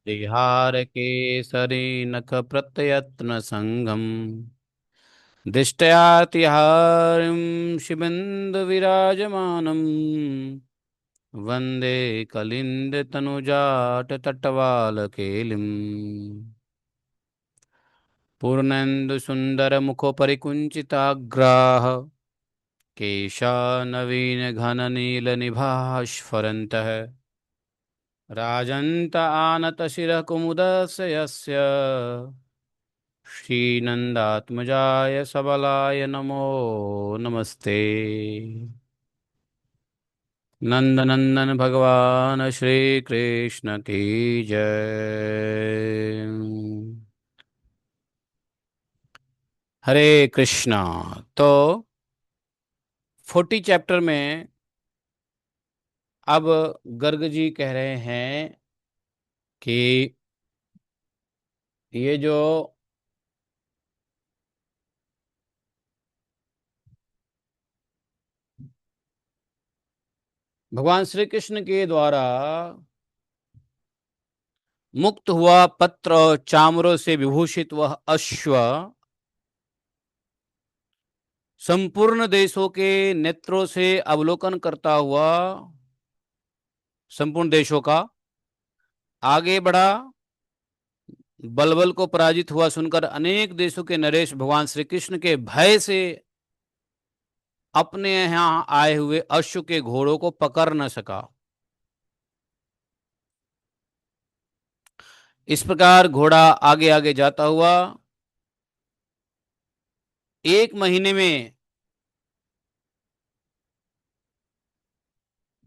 विहार केसरी नख प्रत्ययत्न संगम दिष्टयातिहारिं शिबेन्दु विराजमानम् वन्दे कलिन्द तनुजाट तटवालकेलिम् पूर्णेन्दु सुन्दर मुखोपरिकुञ्चिताग्राः केशानवीन घन नील निभास्फरन्तः राजन्त आनत शिरः कुमुदस्य यस्य श्रीनन्दात्मजाय सबलाय नमो नमस्ते। नंदनंदन भगवान श्री कृष्ण की जय। हरे कृष्णा। तो 40 चैप्टर में अब गर्ग जी कह रहे हैं कि ये जो भगवान श्री कृष्ण के द्वारा मुक्त हुआ पत्र और चामरों से विभूषित वह अश्व संपूर्ण देशों के नेत्रों से अवलोकन करता हुआ संपूर्ण देशों का आगे बढ़ा। बलबल को पराजित हुआ सुनकर अनेक देशों के नरेश भगवान श्री कृष्ण के भय से अपने यहां आए हुए अश्व के घोड़ों को पकड़ न सका। इस प्रकार घोड़ा आगे आगे जाता हुआ 1 महीने में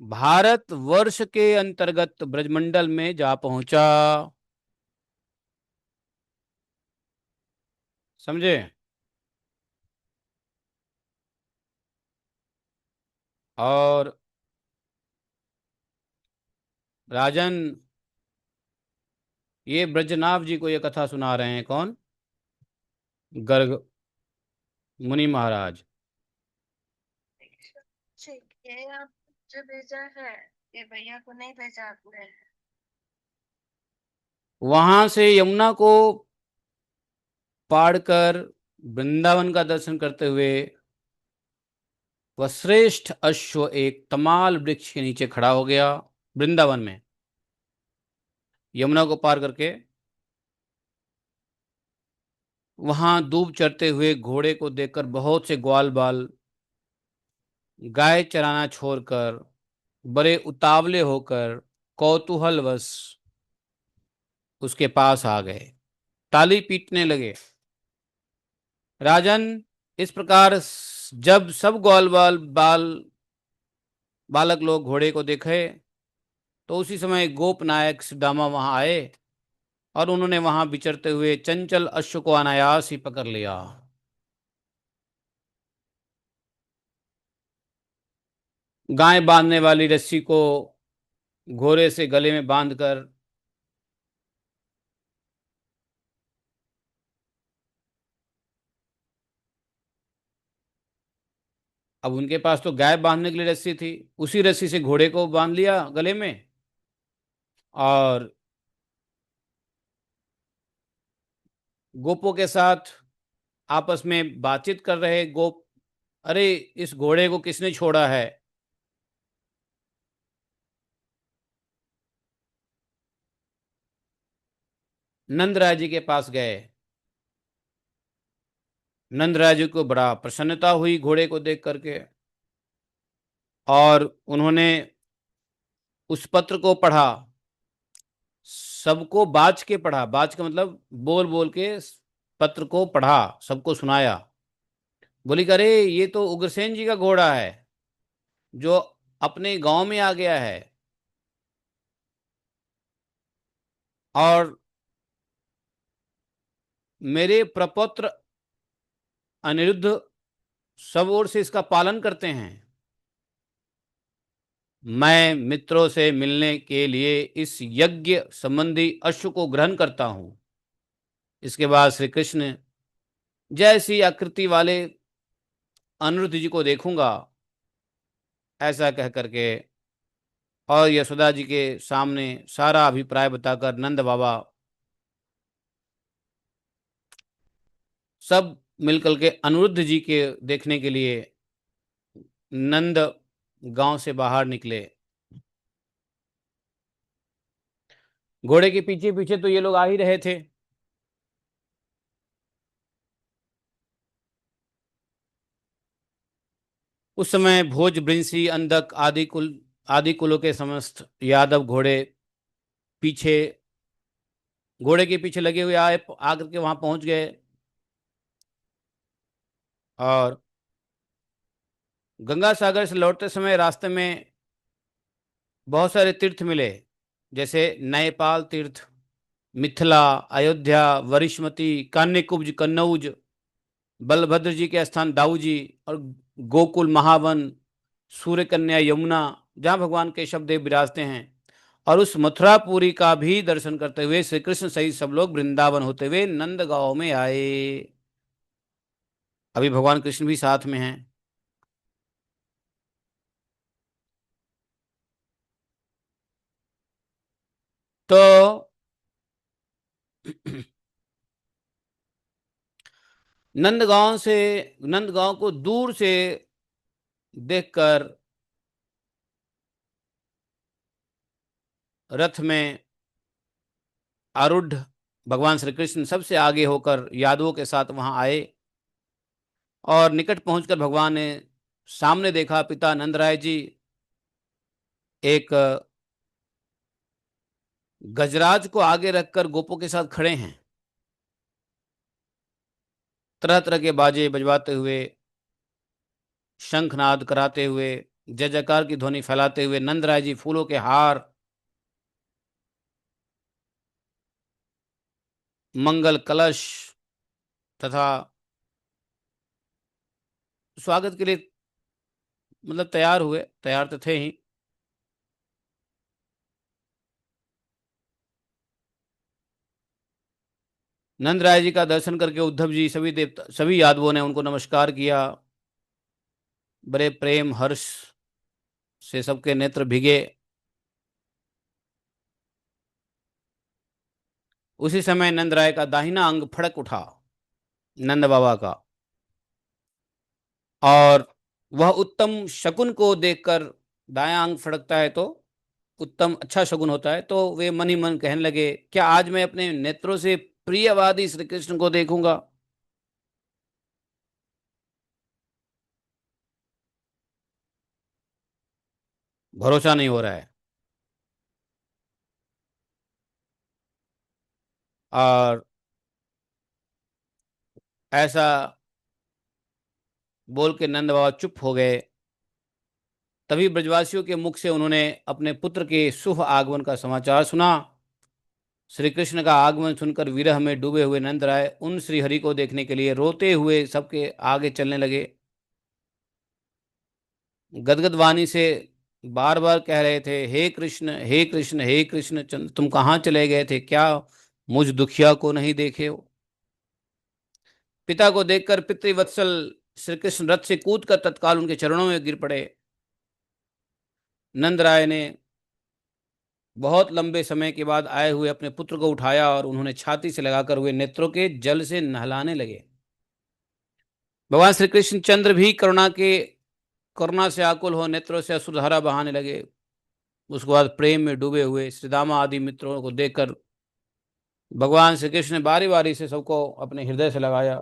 भारत वर्ष के अंतर्गत ब्रजमंडल में जा पहुंचा। समझे? और राजन, ये ब्रजनाभ जी को ये कथा सुना रहे हैं कौन? गर्ग मुनि महाराज। ठीक है, आप जो भेजा है ये भैया को नहीं भेजा आपने? वहां से यमुना को पार कर वृंदावन का दर्शन करते हुए वह श्रेष्ठ अश्व एक तमाल वृक्ष के नीचे खड़ा हो गया। वृंदावन में यमुना को पार करके वहां दूब चरते हुए घोड़े को देखकर बहुत से ग्वाल बाल गाय चराना छोड़कर बड़े उतावले होकर कौतूहलवश उसके पास आ गए, ताली पीटने लगे। राजन, इस प्रकार जब सब ग्वाल बालक लोग घोड़े को देखे तो उसी समय गोप नायक सुदामा वहां आए और उन्होंने वहां विचरते हुए चंचल अश्व को अनायास ही पकड़ लिया। गाय बांधने वाली रस्सी को घोड़े से गले में बांधकर अब उनके पास तो गाय बांधने के लिए रस्सी थी, उसी रस्सी से घोड़े को बांध लिया गले में। और गोपों के साथ आपस में बातचीत कर रहे गोप, अरे इस घोड़े को किसने छोड़ा है? नंदराय जी के पास गए। नंदराय जी को बड़ा प्रसन्नता हुई घोड़े को देख करके, और उन्होंने उस पत्र को पढ़ा। सबको बाज के पढ़ा, बाज का मतलब बोल बोल के पत्र को पढ़ा, सबको सुनाया। बोली कि अरे ये तो उग्रसेन जी का घोड़ा है जो अपने गांव में आ गया है, और मेरे प्रपौत्र अनिरुद्ध सब ओर से इसका पालन करते हैं। मैं मित्रों से मिलने के लिए इस यज्ञ संबंधी अश्व को ग्रहण करता हूं। इसके बाद श्री कृष्ण जैसी आकृति वाले अनिरुद्ध जी को देखूंगा, ऐसा कह करके और यशोदा जी के सामने सारा अभिप्राय बताकर नंद बाबा सब मिलकर के अनिरुद्ध जी के देखने के लिए नंद गांव से बाहर निकले। घोड़े के पीछे पीछे तो ये लोग आ ही रहे थे। उस समय भोज, बृंसी, अंधक आदि कुलों के समस्त यादव घोड़े पीछे घोड़े के पीछे लगे हुए आए, आकर के वहां पहुंच गए। और गंगा सागर से लौटते समय रास्ते में बहुत सारे तीर्थ मिले, जैसे नेपाल तीर्थ, मिथिला, अयोध्या, वरिष्मती, कान्यकुब्ज, कन्नौज, बलभद्र जी के स्थान दाऊ जी, और गोकुल, महावन, सूर्य कन्या, यमुना, जहाँ भगवान केशव देव विराजते हैं। और उस मथुरापुरी का भी दर्शन करते हुए श्री कृष्ण सहित सब लोग वृंदावन होते हुए नंद गांव में आए। अभी भगवान कृष्ण भी साथ में हैं। तो नंदगांव को दूर से देखकर रथ में आरूढ़ भगवान श्री कृष्ण सबसे आगे होकर यादवों के साथ वहां आए। और निकट पहुंचकर भगवान ने सामने देखा, पिता नंदराय जी एक गजराज को आगे रखकर गोपों के साथ खड़े हैं, तरह तरह के बाजे बजवाते हुए, शंखनाद कराते हुए, जय जयकार की ध्वनि फैलाते हुए नंदराय जी फूलों के हार, मंगल कलश तथा स्वागत के लिए मतलब तैयार हुए, तैयार तो थे ही। नंदराय जी का दर्शन करके उद्धव जी, सभी देवता, सभी यादवों ने उनको नमस्कार किया। बड़े प्रेम हर्ष से सबके नेत्र भिगे। उसी समय नंदराय का दाहिना अंग फड़क उठा, नंद बाबा का। और वह उत्तम शकुन को देखकर, दायां अंग फड़कता है तो उत्तम अच्छा शकुन होता है, तो वे मन ही मन कहने लगे, क्या आज मैं अपने नेत्रों से प्रियवादी श्री कृष्ण को देखूंगा? भरोसा नहीं हो रहा है। और ऐसा बोल के नंद बाबा चुप हो गए। तभी ब्रजवासियों के मुख से उन्होंने अपने पुत्र के शुभ आगमन का समाचार सुना। श्री कृष्ण का आगमन सुनकर विरह में डूबे हुए नंदराय उन श्री हरि को देखने के लिए रोते हुए सबके आगे चलने लगे। गदगद वाणी से बार बार कह रहे थे, हे कृष्ण, हे कृष्ण, हे कृष्ण, तुम कहाँ चले गए थे? क्या मुझ दुखिया को नहीं देखे हो? पिता को देखकर पितृवत्सल श्री कृष्ण रथ से कूदकर तत्काल उनके चरणों में गिर पड़े। नंद राय ने बहुत लंबे समय के बाद आए हुए अपने पुत्र को उठाया और उन्होंने छाती से लगाकर हुए नेत्रों के जल से नहलाने लगे। भगवान श्री कृष्ण चंद्र भी करुणा से आकुल हो नेत्रों से अश्रुधारा बहाने लगे। उसके बाद प्रेम में डूबे हुए श्री दामा आदि मित्रों को देखकर भगवान श्री कृष्ण ने बारी बारी से सबको अपने हृदय से लगाया।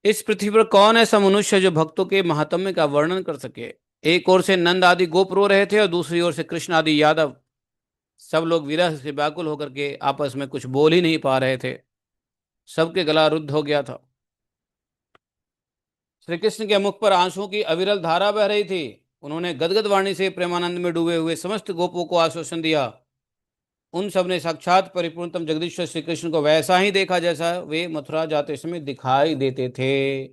इस पृथ्वी पर कौन ऐसा मनुष्य है जो भक्तों के महात्म्य का वर्णन कर सके? एक ओर से नंद आदि गोप रो रहे थे और दूसरी ओर से कृष्ण आदि यादव सब लोग विरह से व्याकुल होकर के आपस में कुछ बोल ही नहीं पा रहे थे। सबके गला रुद्ध हो गया था। श्री कृष्ण के मुख पर आंसुओं की अविरल धारा बह रही थी। उन्होंने गदगद वाणी से प्रेमानंद में डूबे हुए समस्त गोपों को आश्वासन दिया। उन सब ने साक्षात परिपूर्णतम जगदीश्वर श्री कृष्ण को वैसा ही देखा जैसा वे मथुरा जाते समय दिखाई देते थे।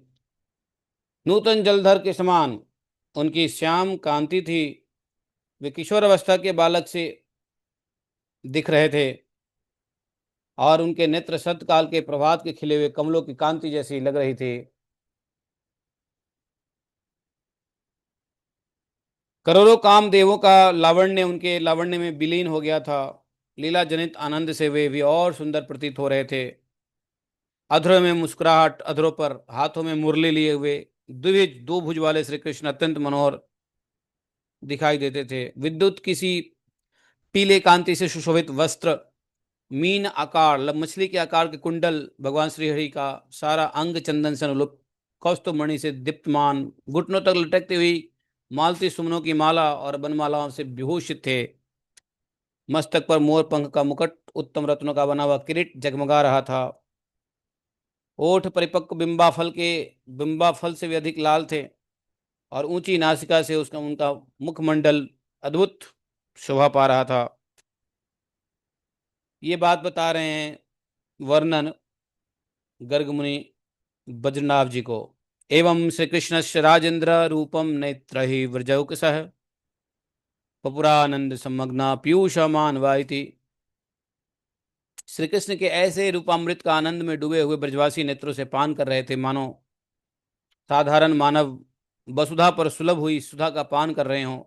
नूतन जलधर के समान उनकी श्याम कांति थी। वे किशोर अवस्था के बालक से दिख रहे थे और उनके नेत्र सतकाल के प्रभात के खिले हुए कमलों की कांति जैसी लग रही थी। करोड़ों काम देवों का लावण्य उनके लावण्य में विलीन हो गया था। लीला जनित आनंद से वे भी और सुंदर प्रतीत हो रहे थे। अधरों में मुस्कुराहट, अधरों पर हाथों में मुरली लिए हुए द्विभुज दो भुज वाले श्री कृष्ण अत्यंत मनोहर दिखाई देते थे। विद्युत किसी पीले कांति से सुशोभित वस्त्र, मीन आकार मछली के आकार के कुंडल, भगवान श्री हरि का सारा अंग चंदन से अनुलुप्त, कौस्तुभ मणि से दीप्तमान, घुटनों तक लटकती हुई मालती सुमनों की माला और बनमालाओं से विभूषित थे। मस्तक पर मोर पंख का मुकुट, उत्तम रत्नों का बना हुआ किरीट जगमगा रहा था। ओठ परिपक्व बिंबा फल से भी अधिक लाल थे और ऊंची नासिका से उसका उनका मुखमंडल अद्भुत शोभा पा रहा था। ये बात बता रहे हैं वर्णन गर्ग मुनि बद्रीनाथ जी को। एवं श्री कृष्ण से राजेंद्र रूपम नेत्र ही व्रजौकसः पपुरानंद समग्ना पीयूषमान वाइति। श्री कृष्ण के ऐसे रूपामृत का आनंद में डूबे हुए ब्रजवासी नेत्रों से पान कर रहे थे, मानो साधारण मानव वसुधा पर सुलभ हुई सुधा का पान कर रहे हों।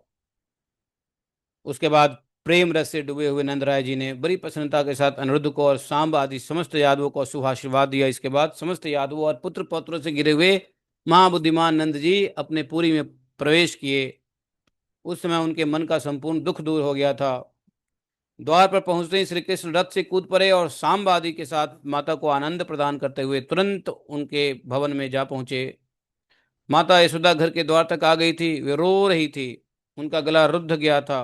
उसके बाद प्रेम रस से डूबे हुए नंदराय जी ने बड़ी प्रसन्नता के साथ अनिरुद्ध को और सांब आदि समस्त यादवों को शुभ आशीर्वाद दिया। इसके बाद समस्त यादवों और पुत्र पौत्रों से घिरे हुए महाबुद्धिमान नंद जी अपने पुरी में प्रवेश किए। उस समय उनके मन का संपूर्ण दुख दूर हो गया था। द्वार पर पहुंचते ही श्री कृष्ण रथ से कूद पड़े और सांब आदि के साथ माता को आनंद प्रदान करते हुए तुरंत उनके भवन में जा पहुंचे। माता यशोदा घर के द्वार तक आ गई थी। वे रो रही थी, उनका गला रुद्ध गया था।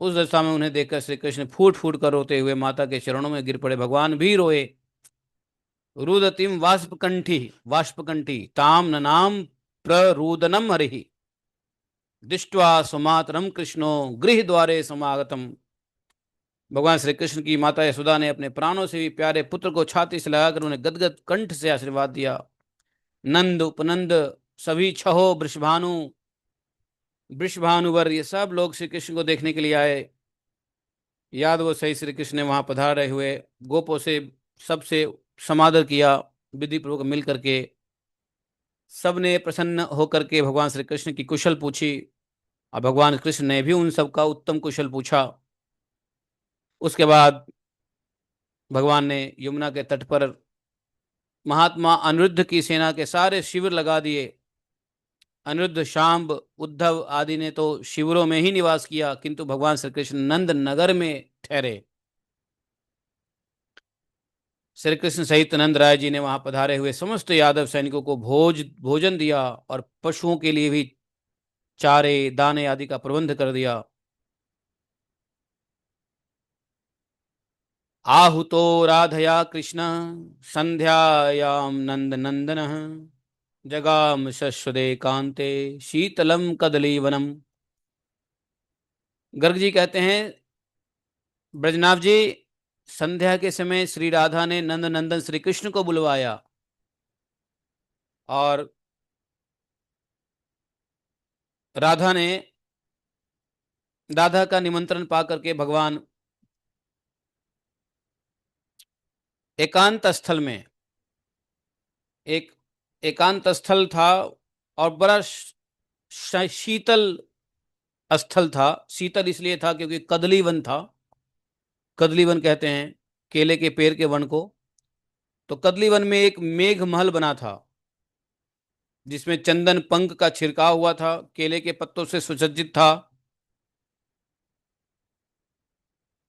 उस दशा में उन्हें देखकर श्री कृष्ण फूट फूट कर रोते हुए माता के चरणों में गिर पड़े। भगवान भी रोए। रुदतिम वाष्पकंठी ताम ननाम प्ररुदनम हरिहि दृष्ट्वा सुमातरम कृष्णो गृह द्वारे समागतम। भगवान श्री कृष्ण की माता यशोदा ने अपने प्राणों से भी प्यारे पुत्र को छाती से लगाकर उन्हें गदगद कंठ से आशीर्वाद दिया। नंद उपनंद सभी छहो वृषभानुवर ये सब लोग श्री कृष्ण को देखने के लिए आए। यादवों सही श्री कृष्ण ने वहां पधारे हुए गोपों से सबसे समादर किया। विधि पूर्वक मिल करके सबने प्रसन्न होकर के भगवान श्री कृष्ण की कुशल पूछी और भगवान कृष्ण ने भी उन सबका उत्तम कुशल पूछा। उसके बाद भगवान ने यमुना के तट पर महात्मा अनिरुद्ध की सेना के सारे शिविर लगा दिए। अनिरुद्ध, शांब, उद्धव आदि ने तो शिविरों में ही निवास किया, किंतु भगवान श्री कृष्ण नंद नगर में ठहरे। श्री कृष्ण सहित नंद राय जी ने वहां पधारे हुए समस्त यादव सैनिकों को भोजन दिया और पशुओं के लिए भी चारे दाने आदि का प्रबंध कर दिया। आहुतो राधया कृष्ण संध्यायाम नंद नंदन जगाम शश्वदे कांते शीतलम कदलीवनम। गर्ग जी कहते हैं, ब्रजनाभ जी, संध्या के समय श्री राधा ने नंद नंदन श्री कृष्ण को बुलवाया और राधा ने राधा का निमंत्रण पा करके भगवान एकांत स्थल में, एक एकांत स्थल था और बड़ा शीतल स्थल था। शीतल इसलिए था क्योंकि कदली वन था। कदली वन कहते हैं केले के पेड़ के वन को। तो कदली वन में एक मेघ महल बना था जिसमें चंदन पंख का छिड़काव हुआ था, केले के पत्तों से सुसज्जित था।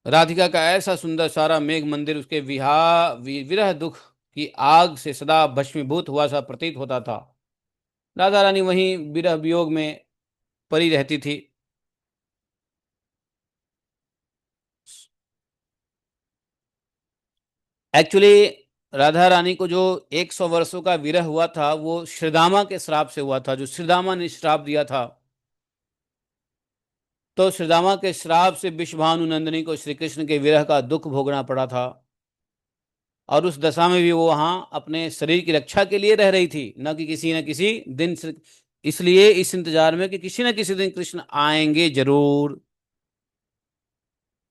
राधिका का ऐसा सुंदर सारा मेघ मंदिर उसके विरह दुख की आग से सदा भस्मीभूत हुआ सा प्रतीत होता था। राधा रानी वहीं विरह वियोग में पड़ी रहती थी। एक्चुअली राधा रानी को जो 100 वर्षों का विरह हुआ था वो श्रीदामा के श्राप से हुआ था, जो श्रीदामा ने श्राप दिया था। तो श्रीदामा के श्राप से विश्वभानु नंदिनी को श्री कृष्ण के विरह का दुख भोगना पड़ा था और उस दशा में भी वो वहां अपने शरीर की रक्षा के लिए रह रही थी, न किसी दिन इसलिए इस इंतजार में कि किसी न किसी दिन कृष्ण आएंगे जरूर।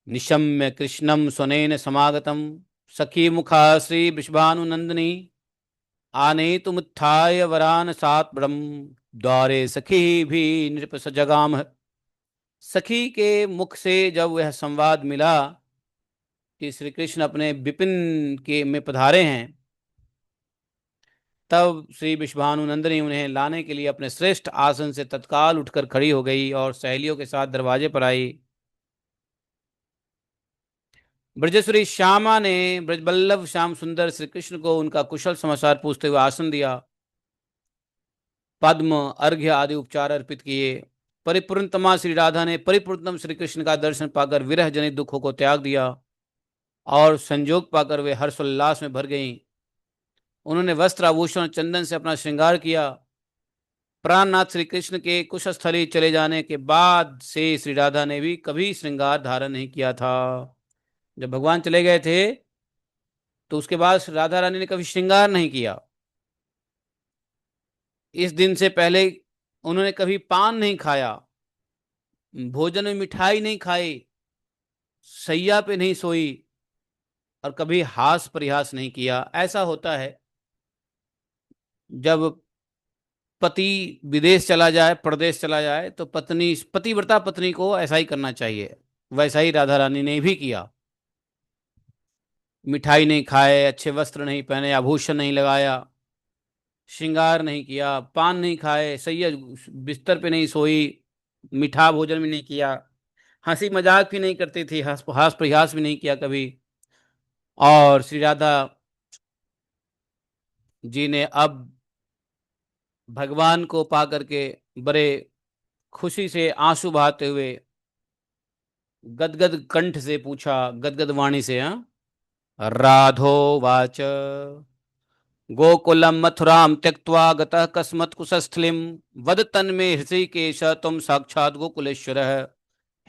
निशम्य कृष्णम स्वनेन समागतम सखी मुखा श्री वृषभानु नंदिनी आने तुमुत्थाय वरान सात ब्रह्म द्वारे सखी भी नृप सजगाम। सखी के मुख से जब वह संवाद मिला कि श्री कृष्ण अपने विपिन के में पधारे हैं, तब श्री विश्वानु नंदिनी उन्हें लाने के लिए अपने श्रेष्ठ आसन से तत्काल उठकर खड़ी हो गई और सहेलियों के साथ दरवाजे पर आई। ब्रजेश्वरी श्यामा ने ब्रजबल्लभ श्याम सुंदर श्री कृष्ण को उनका कुशल समाचार पूछते हुए आसन दिया, पद्म अर्घ्य आदि उपचार अर्पित किए। परिपूर्णतमा श्री राधा ने परिपूर्णतम श्री कृष्ण का दर्शन पाकर विरह जनित दुखों को त्याग दिया और संजोग पाकर वे हर्षोल्लास में भर गईं। उन्होंने वस्त्र आभूषण चंदन से अपना श्रृंगार किया। प्राणनाथ श्री कृष्ण के कुशस्थली चले जाने के बाद से श्री राधा ने भी कभी श्रृंगार धारण नहीं किया था। जब भगवान चले गए थे तो उसके बाद राधा रानी ने कभी श्रृंगार नहीं किया। इस दिन से पहले उन्होंने कभी पान नहीं खाया, भोजन में मिठाई नहीं खाई, सैया पे नहीं सोई और कभी हास परिहास नहीं किया। ऐसा होता है जब पति विदेश चला जाए, प्रदेश चला जाए, तो पत्नी पतिव्रता पत्नी को ऐसा ही करना चाहिए। वैसा ही राधा रानी ने भी किया। मिठाई नहीं खाए, अच्छे वस्त्र नहीं पहने, आभूषण नहीं लगाया, श्रृंगार नहीं किया, पान नहीं खाए, सैया बिस्तर पे नहीं सोई, मीठा भोजन भी नहीं किया, हंसी मजाक भी नहीं करती थी, हास प्रयास भी नहीं किया कभी। और श्री राधा जी ने अब भगवान को पा करके बड़े खुशी से आंसू बहाते हुए गदगद कंठ से पूछा, गदगद वाणी से, हाँ, राधो वाच गोकुलम मथुराम त्यक्त्वा गतः कस्मत् कुशस्थलिम वद तन्मे हृषिकेश तुम साक्षात गोकुलेश्वर।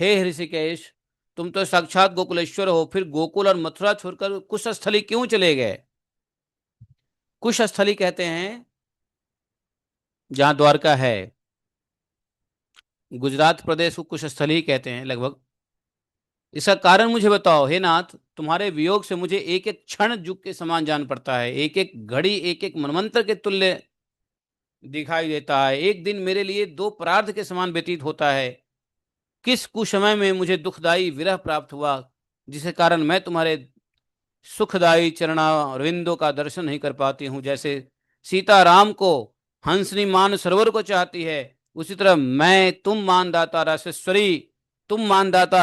हे हृषिकेश, तुम तो साक्षात गोकुलेश्वर हो, फिर गोकुल और मथुरा छोड़कर कुशस्थली क्यों चले गए? कुशस्थली कहते हैं जहां द्वारका है, गुजरात प्रदेश को कुशस्थली कहते हैं लगभग। इसका कारण मुझे बताओ हे नाथ। तुम्हारे वियोग से मुझे एक एक क्षण जुग के समान जान पड़ता है, एक एक घड़ी एक एक मनमंत्र के तुल्य दिखाई देता है। एक दिन मेरे लिए दो परार्ध के समान व्यतीत होता है। किस कुसमय में मुझे दुखदाई विरह प्राप्त हुआ, जिसके कारण मैं तुम्हारे सुखदाई चरणारविंदों का दर्शन नहीं कर पाती हूँ। जैसे सीता राम को हंसनी मान सरोवर को चाहती है, उसी तरह मैं तुम मानदाता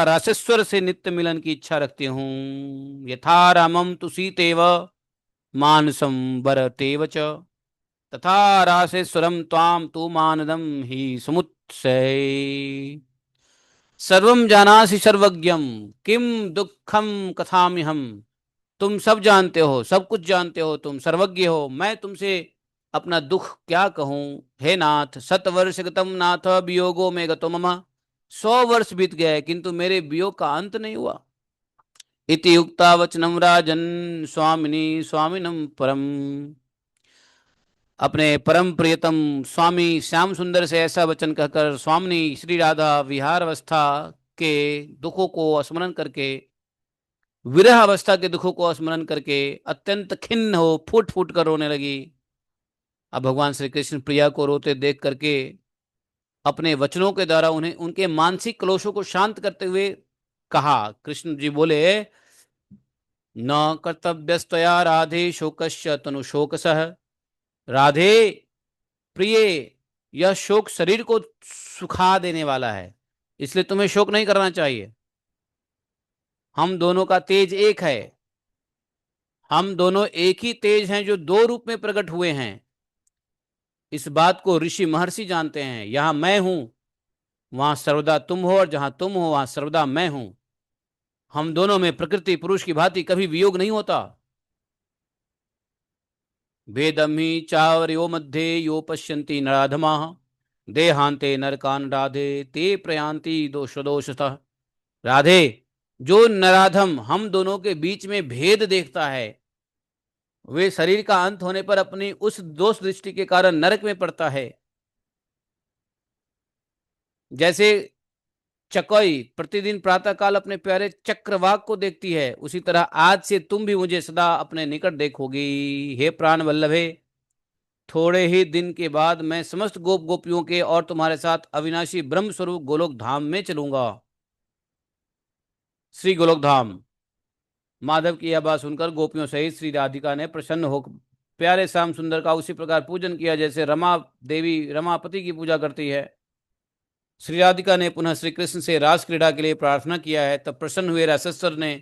रासेश्वर से नित्य मिलन की इच्छा रखती हूँ। यथा रामम तु सीतेव मानसम वरतेव च तथा रासेश्वरम त्वाम तु मानदम ही समुत्सै। सर्वम जानासि सर्वज्ञम किम दुखम कथामि हम। तुम सब जानते हो, सब कुछ जानते हो, तुम सर्वज्ञ हो, मैं तुमसे अपना दुख क्या कहूं। हे नाथ, 100 वर्ष गतम नाथ वियोगो में गतो मम। 100 वर्ष बीत गए किंतु मेरे वियोग का अंत नहीं हुआ। इति युक्ता वचनम राजन स्वामिनी स्वामिनम परम। अपने परम प्रियतम स्वामी श्याम सुंदर से ऐसा वचन कहकर स्वामिनी श्री राधा विहार अवस्था के दुखों को स्मरण करके, विरह अवस्था के दुखों को स्मरण करके अत्यंत खिन्न हो फूट फूट कर रोने लगी। अब भगवान श्री कृष्ण प्रिया को रोते देख करके अपने वचनों के द्वारा उन्हें उनके मानसिक क्लेशों को शांत करते हुए कहा। कृष्ण जी बोले, न कर्तव्यस्तया राधे शोकस्य तनु शोक सह। राधे प्रिय, यह शोक शरीर को सुखा देने वाला है, इसलिए तुम्हें शोक नहीं करना चाहिए। हम दोनों का तेज एक है, हम दोनों एक ही तेज हैं जो दो रूप में प्रकट हुए हैं। इस बात को ऋषि महर्षि जानते हैं। यहां मैं हूं, वहां सर्वदा तुम हो, और जहां तुम हो वहां सर्वदा मैं हूं। हम दोनों में प्रकृति पुरुष की भांति कभी वियोग नहीं होता। भेदम ही चावरयो मध्ये यो पश्यन्ति नराधमा देहांते नरकान राधे ते प्रयांति दोष दोषतः। राधे, जो नराधम हम दोनों के बीच में भेद देखता है, वे शरीर का अंत होने पर अपनी उस दोष दृष्टि के कारण नरक में पड़ता है। जैसे चकोई प्रतिदिन प्रातःकाल अपने प्यारे चक्रवाक को देखती है, उसी तरह आज से तुम भी मुझे सदा अपने निकट देखोगी। हे प्राण वल्लभे, थोड़े ही दिन के बाद मैं समस्त गोप गोपियों के और तुम्हारे साथ अविनाशी ब्रह्म स्वरूप गोलोक धाम में चलूंगा। श्री गोलोक धाम। माधव की यह बात सुनकर गोपियों सहित श्री राधिका ने प्रसन्न हो प्यारे श्याम सुंदर का उसी प्रकार पूजन किया जैसे रमा देवी रमापति की पूजा करती है। श्री राधिका ने पुनः श्री कृष्ण से रास क्रीड़ा के लिए प्रार्थना किया है। तब प्रसन्न हुए रासेश्वर ने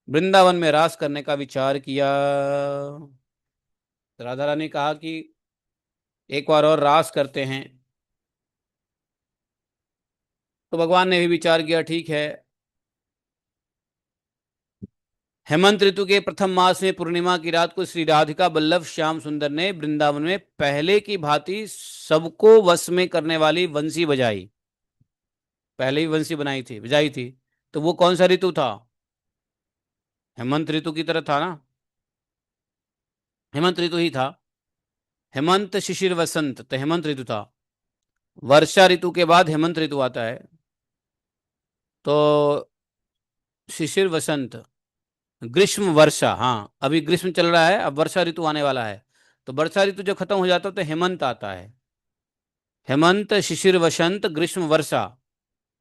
वृंदावन में रास करने का विचार किया। राधा रानी ने कहा कि एक बार और रास करते हैं। तो भगवान ने भी विचार किया, ठीक है। हेमंत ऋतु के प्रथम मास में पूर्णिमा की रात को श्री राधिका बल्लभ श्याम सुंदर ने वृंदावन में पहले की भांति सबको वश में करने वाली बंसी बजाई। पहले ही बंसी बनाई थी, बजाई थी। तो वो कौन सा ऋतु था? हेमंत ऋतु की तरह था ना, हेमंत ऋतु ही था। हेमंत शिशिर वसंत तो हेमंत ऋतु था। वर्षा ऋतु के बाद हेमंत ऋतु आता है। तो शिशिर वसंत, ग्रीष्म वर्षा, हाँ अभी ग्रीष्म चल रहा है, अब वर्षा ऋतु आने वाला है। तो वर्षा ऋतु जब खत्म हो जाता है तो हेमंत आता है। हेमंत शिशिर वसंत ग्रीष्म वर्षा।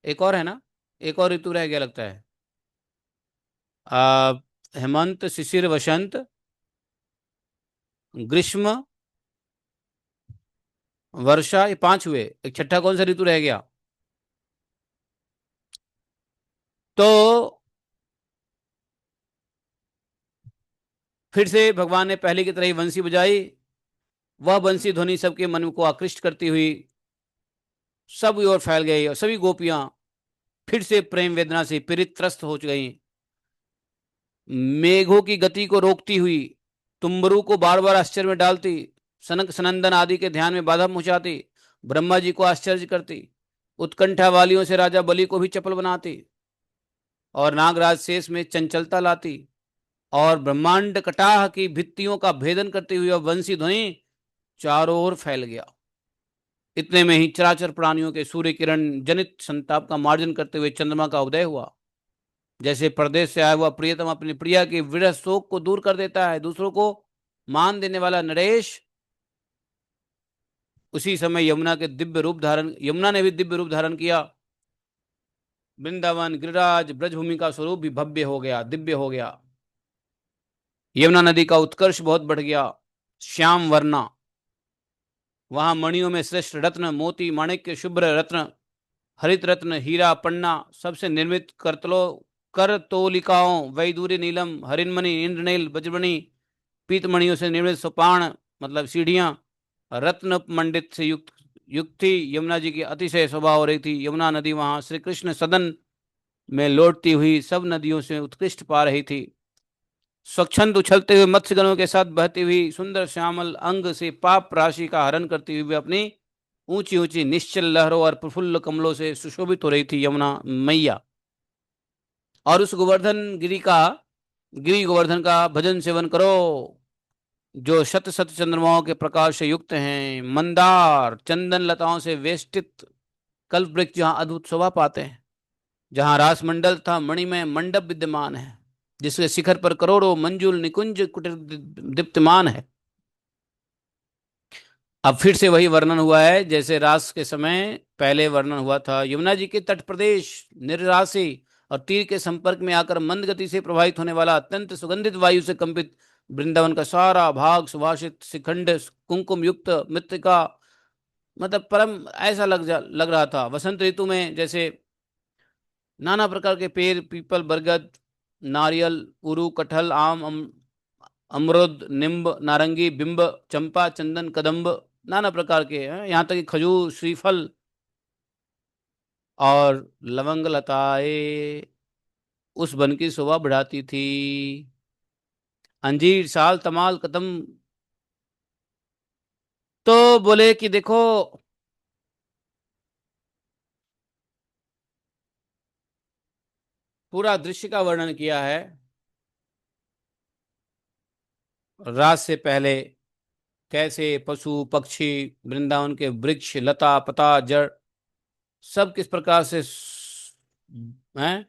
एक और है ना, एक और ऋतु रह गया लगता है। आ, हेमंत शिशिर वसंत ग्रीष्म वर्षा, ये पांच हुए। एक छठा कौन सा ऋतु रह गया? तो फिर से भगवान ने पहले की तरह ही बंसी बजाई। वह बंसी ध्वनि सबके मन को आकृष्ट करती हुई सब ओर फैल गई और सभी गोपियां फिर से प्रेम वेदना से पीड़ित त्रस्त हो गई। मेघों की गति को रोकती हुई, तुम्बरू को बार बार आश्चर्य में डालती, सनक सनंदन आदि के ध्यान में बाधा पहुंचाती, ब्रह्मा जी को आश्चर्य करती, उत्कंठा वालियों से राजा बलि को भी चपल बनाती, और नागराज शेष में चंचलता लाती, और ब्रह्मांड कटाह की भित्तियों का भेदन करती हुई और वंशी ध्वनि चारों ओर फैल गया। इतने में ही चराचर प्राणियों के सूर्य किरण जनित संताप का मार्जन करते हुए चंद्रमा का उदय हुआ। जैसे परदेश से आया हुआ प्रियतम अपनी प्रिया के विरह शोक को दूर कर देता है, दूसरों को मान देने वाला नरेश, उसी समय यमुना ने भी दिव्य रूप धारण किया। वृंदावन गिरिराज ब्रजभूमि का स्वरूप भी भव्य हो गया, दिव्य हो गया। यमुना नदी का उत्कर्ष बहुत बढ़ गया, श्याम वर्णा। वहां मणियों में श्रेष्ठ रत्न मोती माणिक्य शुभ्र रत्न हरित रत्न हीरा पन्ना सबसे निर्मित करतोलिकाओं वैदूर्य नीलम हरिनमणि इंद्रनील वज्रमणि पीतमणियों से निर्मित सोपान मतलब सीढ़ियां रत्न मंडित से युक्त युक्त थी। यमुना जी की अतिशय शोभा हो रही थी। यमुना नदी वहां श्री कृष्ण सदन में लौटती हुई सब नदियों से उत्कृष्ट पा रही थी। स्वच्छंद उछलते हुए मत्स्यगणों के साथ बहती हुई सुंदर श्यामल अंग से पाप राशि का हरण करती हुई अपनी ऊंची ऊंची निश्चल लहरों और प्रफुल्ल कमलों से सुशोभित हो रही थी यमुना मैया। और उस गिरी गोवर्धन का भजन सेवन करो, जो शत शत चंद्रमाओं के प्रकाश से युक्त हैं, मंदार चंदन लताओं से वेष्टित कल्प वृक्ष जहाँ अद्भुत शोभा पाते हैं, जहाँ रास मंडल तथा मणिमय मंडप विद्यमान है, जिसके शिखर पर करोड़ों मंजुल निकुंज कुटीर दीप्तिमान है। अब फिर से वही वर्णन हुआ है जैसे रास के समय पहले वर्णन हुआ था। यमुना जी के तट प्रदेश निर्रासी और तीर के संपर्क में आकर मंद गति से प्रवाहित होने वाला अत्यंत सुगंधित वायु से कंपित वृंदावन का सारा भाग सुभाषित शिखंड कुंकुम युक्त मृतिका मतलब परम ऐसा लग रहा था। वसंत ऋतु में जैसे नाना प्रकार के पेड़ पीपल बरगद नारियल उरु कटहल आम अमरुद निम्ब नारंगी बिंब चंपा चंदन कदम्ब नाना प्रकार के हैं, यहाँ तक कि खजूर श्रीफल और लवंग लताएं उस वन की शोभा बढ़ाती थी। अंजीर साल तमाल कदम। तो बोले कि देखो पूरा दृश्य का वर्णन किया है। रात से पहले कैसे पशु पक्षी वृंदावन के वृक्ष लता पता जड़ सब किस प्रकार से हैं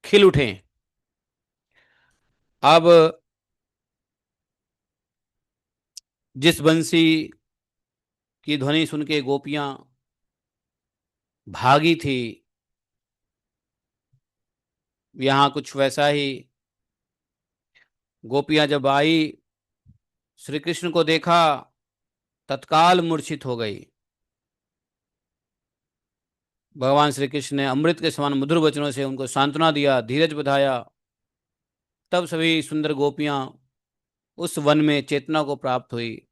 खिल उठे। अब जिस बंसी की ध्वनि सुन के गोपियां भागी थी, यहां कुछ वैसा ही गोपियां जब आई, श्री कृष्ण को देखा, तत्काल मूर्छित हो गई। भगवान श्री कृष्ण ने अमृत के समान मधुर वचनों से उनको सांत्वना दिया, धीरज बधाया। तब सभी सुंदर गोपियां उस वन में चेतना को प्राप्त हुई।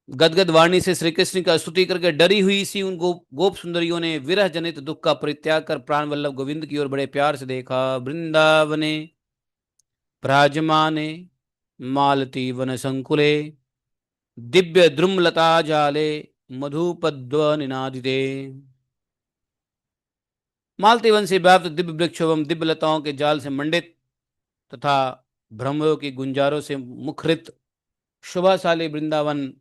गदगद वाणी से श्री कृष्ण की स्तुति करके डरी हुई सी उन गोप सुंदरियों ने विरह जनित दुख का परित्याग कर प्राण वल्लभ गोविंद की ओर बड़े प्यार से देखा। वृंदावने विराजमाने मालती वन संकुले दिव्य द्रुमलता जाले मधुपद्व निनादिते। मालती वन से व्याप्त दिव्य वृक्ष एवं दिव्य लताओं के जाल से मंडित तथा भ्रमरों की गुंजारों से मुखरित शोभाशाली वृंदावन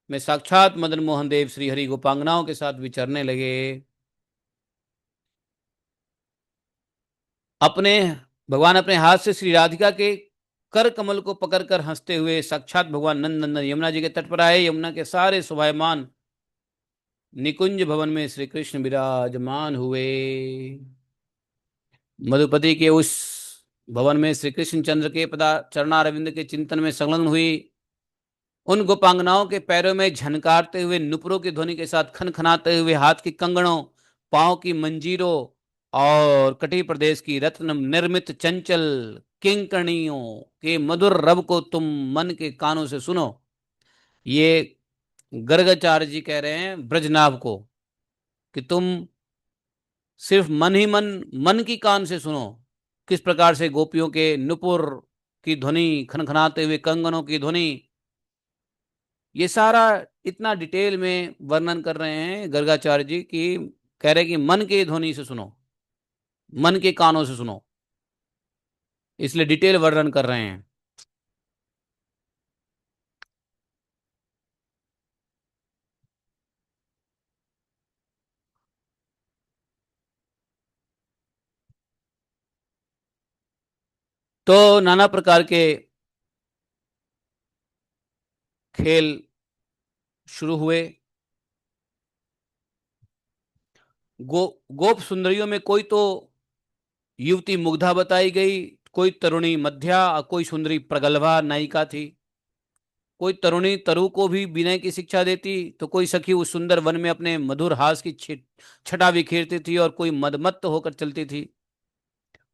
में साक्षात मदन मोहन देव श्री हरि गोपांगनाओं के साथ विचरने लगे। अपने भगवान अपने हाथ से श्री राधिका के कर कमल को पकड़कर हंसते हुए साक्षात भगवान नंद नंदन यमुना जी के तट पर आए। यमुना के सारे शोभायमान निकुंज भवन में श्री कृष्ण विराजमान हुए। मधुपति के उस भवन में श्री कृष्ण चंद्र के पदा चरणारविंद के चिंतन में संलग्न हुई। उन गोपांगनाओं के पैरों में झनकारते हुए नुपुरों की ध्वनि के साथ खनखनाते हुए हाथ की कंगनों, पांव की मंजीरों और कटी प्रदेश की रत्न निर्मित चंचल किंकणियों के मधुर रब को तुम मन के कानों से सुनो। ये गर्गाचार्य जी कह रहे हैं ब्रजनाभ को कि तुम सिर्फ मन ही मन, मन की कान से सुनो, किस प्रकार से गोपियों के नुपुर की ध्वनि, खनखनाते हुए कंगनों की ध्वनि, ये सारा इतना डिटेल में वर्णन कर रहे हैं गर्गाचार्य जी की। कह रहे कि मन के ध्वनि से सुनो, मन के कानों से सुनो, इसलिए डिटेल वर्णन कर रहे हैं। तो नाना प्रकार के खेल शुरू हुए। गोप सुंदरियों में कोई तो युवती मुग्धा बताई गई, कोई तरुणी मध्या, कोई सुंदरी प्रगल्भा नायिका थी, कोई तरुणी तरु को भी विनय की शिक्षा देती, तो कोई सखी उस सुंदर वन में अपने मधुर हास की छटा बिखेरती थी, और कोई मदमत्त होकर चलती थी।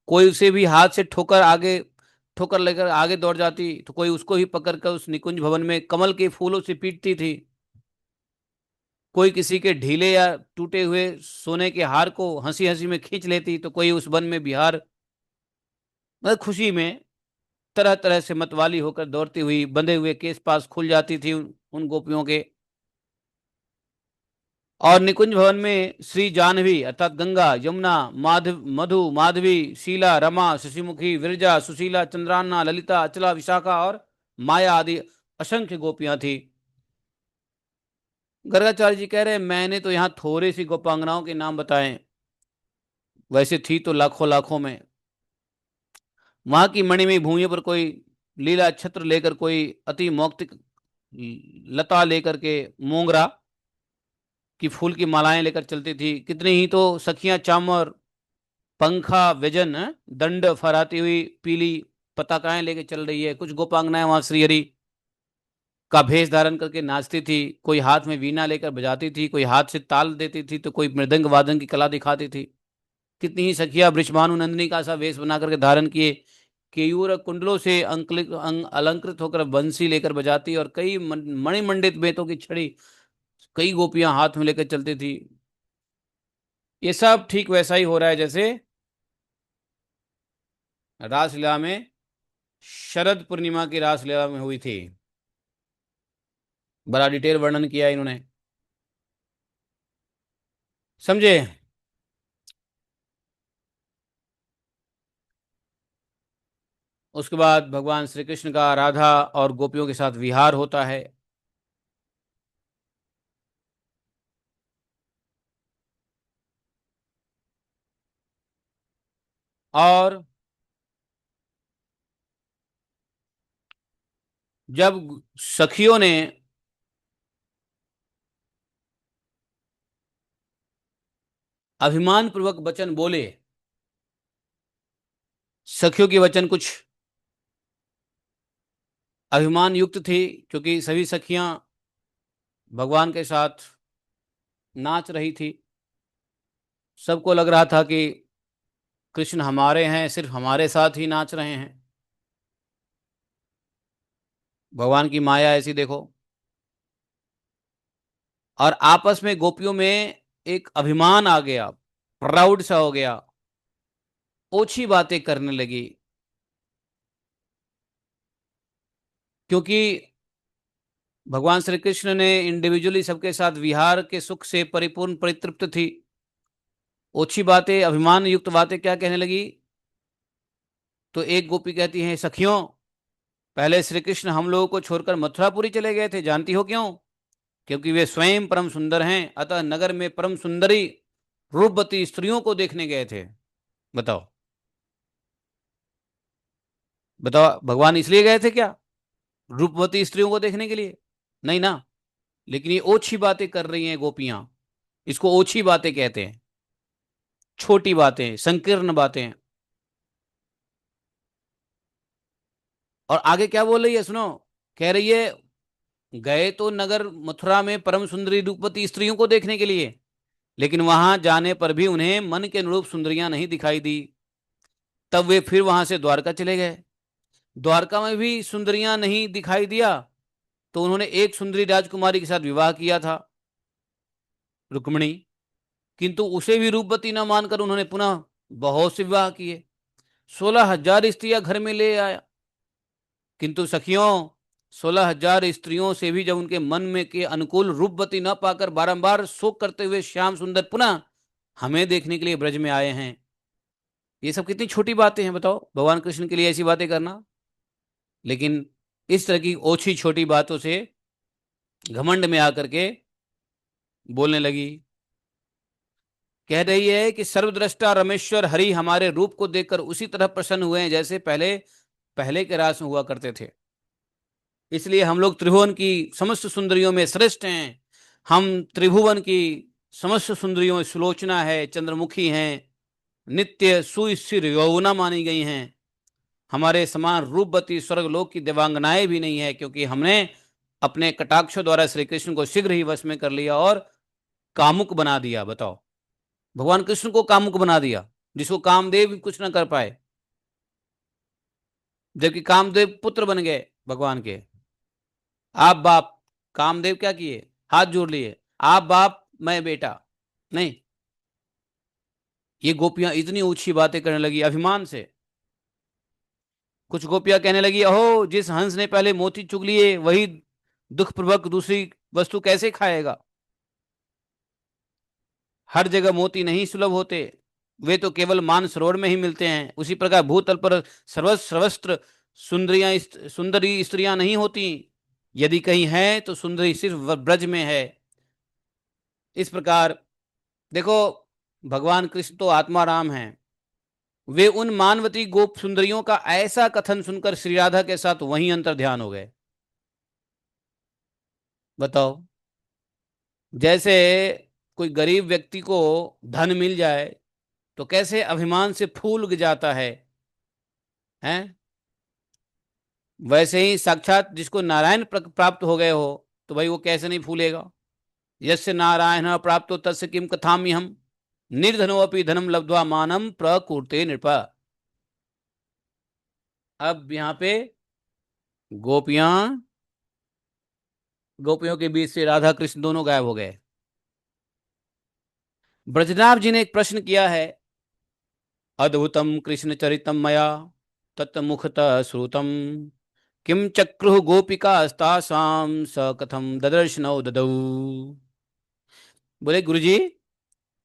कोई उसे भी हाथ से ठोकर लेकर आगे दौड़ जाती, तो कोई उसको ही पकड़कर उस निकुंज भवन में कमल के फूलों से पीटती थी। कोई किसी के ढीले या टूटे हुए सोने के हार को हंसी हंसी में खींच लेती, तो कोई उस वन में बिहार मतलब खुशी में तरह तरह से मतवाली होकर दौड़ती हुई बंधे हुए केस पास खुल जाती थी उन गोपियों के। और निकुंज भवन में श्री जाह्नवी अर्थात गंगा, यमुना, माधव, मधु, माधवी, शीला, रमा, शशिमुखी, विरजा, सुशीला, चंद्रान्ना, ललिता, अचला, विशाखा और माया आदि असंख्य गोपियां थी। गर्गाचार्य जी कह रहे हैं मैंने तो यहाँ थोड़े सी गोपांगनाओं के नाम बताए, वैसे थी तो लाखों लाखों में। वहां की मणिमय भूमि पर कोई लीला छत्र लेकर, कोई अति मौक्तिक लता लेकर के, मोंगरा की फूल की मालाएं लेकर चलती थी। कितनी ही तो सखियां चामर, पंखा, व्यजन, दंड फहराती हुई पीली पताकाएं लेके चल रही है। कुछ गोपांगनाएं वहां श्रीहरि का भेष धारण करके नाचती थी, कोई हाथ में वीणा लेकर बजाती थी, कोई हाथ से ताल देती थी, तो कोई मृदंग वादन की कला दिखाती थी। कितनी ही सखियां वृषभानु नंदिनी का सा वेश बना करके धारण किए केयूर कुंडलों से अलंकृत होकर बंसी लेकर बजाती, और कई मणिमंडित बेतों की छड़ी कई गोपियां हाथ में लेकर चलती थी। ये सब ठीक वैसा ही हो रहा है जैसे रासलीला में, शरद पूर्णिमा की रासलीला में हुई थी। बड़ा डिटेल वर्णन किया इन्होंने, समझे। उसके बाद भगवान श्री कृष्ण का राधा और गोपियों के साथ विहार होता है। और जब सखियों ने अभिमान पूर्वक वचन बोले, सखियों के वचन कुछ अभिमान युक्त थी, क्योंकि सभी सखियां भगवान के साथ नाच रही थी। सबको लग रहा था कि कृष्ण हमारे हैं, सिर्फ हमारे साथ ही नाच रहे हैं। भगवान की माया ऐसी देखो। और आपस में गोपियों में एक अभिमान आ गया, प्राउड सा हो गया, ओछी बातें करने लगी। क्योंकि भगवान श्री कृष्ण ने इंडिविजुअली सबके साथ विहार के सुख से परिपूर्ण परितृप्त थी। ओछी बातें, अभिमान युक्त बातें क्या कहने लगी? तो एक गोपी कहती है, सखियों, पहले श्री कृष्ण हम लोगों को छोड़कर मथुरापुरी चले गए थे, जानती हो क्यों? क्योंकि वे स्वयं परम सुंदर हैं, अतः नगर में परम सुंदरी रूपवती स्त्रियों को देखने गए थे। बताओ बताओ, भगवान इसलिए गए थे क्या रूपवती स्त्रियों को देखने के लिए? नहीं ना। लेकिन ये ओछी बातें कर रही हैं गोपियां, इसको ओछी बातें कहते हैं, छोटी बातें, संकीर्ण बातें। और आगे क्या बोल रही है सुनो। कह रही है, गए तो नगर मथुरा में परम सुंदरी रूपवती स्त्रियों को देखने के लिए, लेकिन वहां जाने पर भी उन्हें मन के अनुरूप सुंदरियां नहीं दिखाई दी। तब वे फिर वहां से द्वारका चले गए। द्वारका में भी सुंदरियां नहीं दिखाई दिया, तो उन्होंने एक सुंदरी राजकुमारी के साथ विवाह किया था, रुक्मिणी। किंतु उसे भी रूपवती न मानकर उन्होंने पुनः बहुत से विवाह किए, 16,000 स्त्रियां घर में ले आया। किंतु सखियों, 16,000 स्त्रियों से भी जब उनके मन में के अनुकूल रूपवती न पाकर बारंबार शोक करते हुए श्याम सुंदर पुनः हमें देखने के लिए ब्रज में आए हैं। ये सब कितनी छोटी बातें हैं, बताओ, भगवान कृष्ण के लिए ऐसी बातें करना। लेकिन इस तरह की ओछी छोटी बातों से घमंड में आकर के बोलने लगी। कह रही है कि सर्वद्रष्टा रमेश्वर हरि हमारे रूप को देखकर उसी तरह प्रसन्न हुए हैं जैसे पहले पहले के रास में हुआ करते थे। इसलिए हम लोग त्रिभुवन की समस्त सुंदरियों में श्रेष्ठ हैं। हम त्रिभुवन की समस्त सुंदरियों में सुलोचना है, चंद्रमुखी हैं, नित्य सुस्थिर यौवना मानी गई हैं। हमारे समान रूपवती स्वर्गलोक की देवांगनाएं भी नहीं है, क्योंकि हमने अपने कटाक्षों द्वारा श्री कृष्ण को शीघ्र ही वश में कर लिया और कामुक बना दिया। बताओ, भगवान कृष्ण को कामुक बना दिया, जिसको कामदेव कुछ ना कर पाए, जबकि कामदेव पुत्र बन गए भगवान के। आप बाप, कामदेव क्या किए? हाथ जोड़ लिए, आप बाप मैं बेटा। नहीं, ये गोपियां इतनी ऊंची बातें करने लगी अभिमान से। कुछ गोपियां कहने लगी, अहो, जिस हंस ने पहले मोती चुग लिए वही दुखपूर्वक दूसरी वस्तु कैसे खाएगा? हर जगह मोती नहीं सुलभ होते, वे तो केवल मानसरोवर में ही मिलते हैं। उसी प्रकार भूतल पर सर्वस्त्र सुंदरी स्त्रियां नहीं होती। यदि कहीं है तो सुंदरी सिर्फ ब्रज में है। इस प्रकार देखो, भगवान कृष्ण तो आत्मा राम हैं। वे उन मानवती गोप सुंदरियों का ऐसा कथन सुनकर श्री राधा के साथ वहीं अंतर ध्यान हो गए। बताओ, जैसे कोई गरीब व्यक्ति को धन मिल जाए तो कैसे अभिमान से फूल जाता हैं? वैसे ही साक्षात जिसको नारायण प्राप्त हो गए हो, तो भाई वो कैसे नहीं फूलेगा। यस्य नारायण प्राप्त तस्य किम कथामि हम, निर्धनो अपि धनम लब्ध्वा मानम प्रकुरुते नृपा। अब यहाँ पे गोपियां गोपियों के बीच से राधा कृष्ण दोनों गायब हो गए। ब्रजनाभ जी ने एक प्रश्न किया है, अद्भुतम कृष्ण चरितम मया तत्मुखत श्रुतम, किम चक्रु गोपिकास्तासाम स कथम ददर्शनौ ददौ। बोले गुरुजी,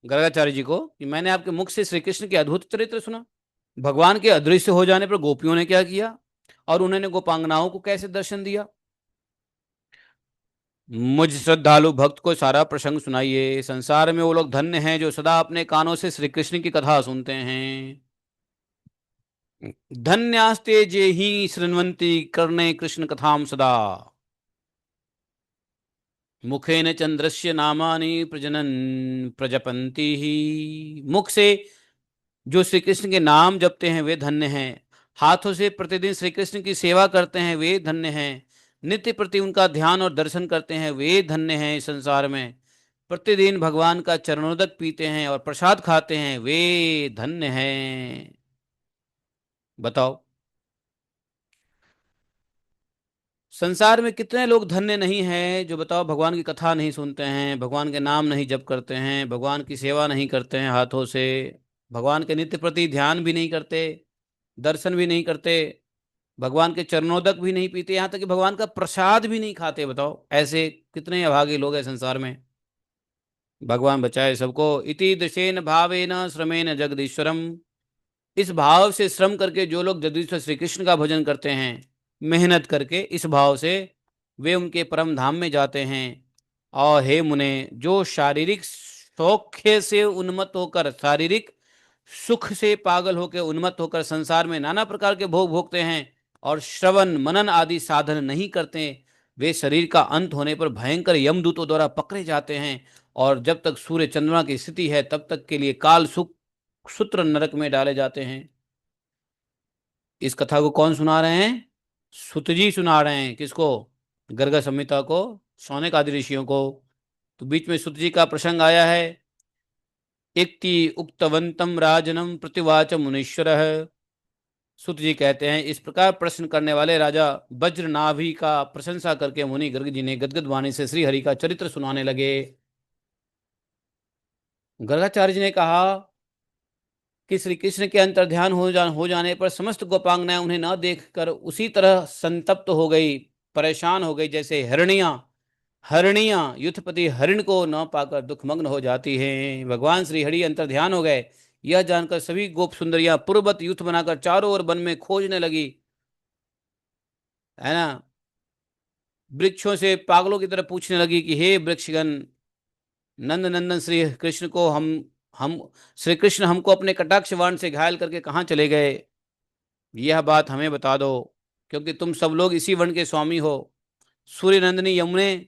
गर्गाचार्य जी को, कि मैंने आपके मुख से श्री कृष्ण के अद्भुत चरित्र सुना। भगवान के अदृश्य हो जाने पर गोपियों ने क्या किया और उन्होंने गोपांगनाओं को कैसे दर्शन दिया? मुझ श्रद्धालु भक्त को सारा प्रसंग सुनाइए। संसार में वो लोग धन्य हैं जो सदा अपने कानों से श्री कृष्ण की कथा सुनते हैं। धन्यास्ते जे ही शृण्वन्ति कर्णे कृष्ण कथाम सदा, मुखेन चंद्रस्य नामानि प्रजनन प्रजपन्ति ही। मुख से जो श्री कृष्ण के नाम जपते हैं वे धन्य हैं, हाथों से प्रतिदिन श्री कृष्ण की सेवा करते हैं वे धन्य हैं, नित्य प्रति उनका ध्यान और दर्शन करते हैं वे धन्य हैं। इस संसार में प्रतिदिन भगवान का चरणोदक पीते हैं और प्रसाद खाते हैं वे धन्य हैं। बताओ, संसार में कितने लोग धन्य नहीं हैं जो बताओ भगवान की कथा नहीं सुनते हैं, भगवान के नाम नहीं जप करते हैं, भगवान की सेवा नहीं करते हैं हाथों से, भगवान के नित्य प्रति ध्यान भी नहीं करते, दर्शन भी नहीं करते, भगवान के चरणोदक भी नहीं पीते, यहां तक कि भगवान का प्रसाद भी नहीं खाते। बताओ ऐसे कितने अभागे लोग हैं संसार में। भगवान बचाए सबको। इति दशेन भावेन श्रमेन जगदीश्वरम, इस भाव से श्रम करके जो लोग जगदीश्वर श्री कृष्ण का भजन करते हैं, मेहनत करके इस भाव से, वे उनके परम धाम में जाते हैं। और हे मुने, जो शारीरिक सौख्य से उन्मत्त होकर, शारीरिक सुख से पागल होकर उन्मत्त होकर संसार में नाना प्रकार के भोग भोगते हैं और श्रवण मनन आदि साधन नहीं करते, वे शरीर का अंत होने पर भयंकर यमदूतों द्वारा पकड़े जाते हैं और जब तक सूर्य चंद्रमा की स्थिति है तब तक के लिए काल सुख सूत्र नरक में डाले जाते हैं। इस कथा को कौन सुना रहे हैं? सुत जी सुना रहे हैं। किसको? गर्ग संहिता को, शौनक आदि ऋषियों को। तो बीच में सुत जी का प्रसंग आया है। इक्ति उक्तवंतम राजनम प्रतिवाच मुनीश्वर। सुत जी कहते हैं, इस प्रकार प्रश्न करने वाले राजा वज्रनाभि का प्रशंसा करके मुनि गर्ग जी ने गदगद वाणी से श्री हरि का चरित्र सुनाने लगे। गर्गाचार्य जी ने कहा कि श्री कृष्ण के अंतर्ध्यान हो जाने पर समस्त गोपांगनाएं उन्हें न देखकर उसी तरह संतप्त हो गई, परेशान हो गई, जैसे हरणियां युद्धपति हरिण को न पाकर दुखमग्न हो जाती हैं। भगवान श्री हरि अंतर्ध्यान हो गए, यह जानकर सभी गोप सुंदरियां पूर्ववत युद्ध बनाकर चारों ओर वन में खोजने लगी, है ना। वृक्षों से पागलों की तरह पूछने लगी कि हे वृक्षगण, नंद नंदन श्री कृष्ण को हम श्री कृष्ण हमको अपने कटाक्ष बाण से घायल करके कहाँ चले गए, यह बात हमें बता दो, क्योंकि तुम सब लोग इसी वन के स्वामी हो। सूर्य नंदिनी यमुने,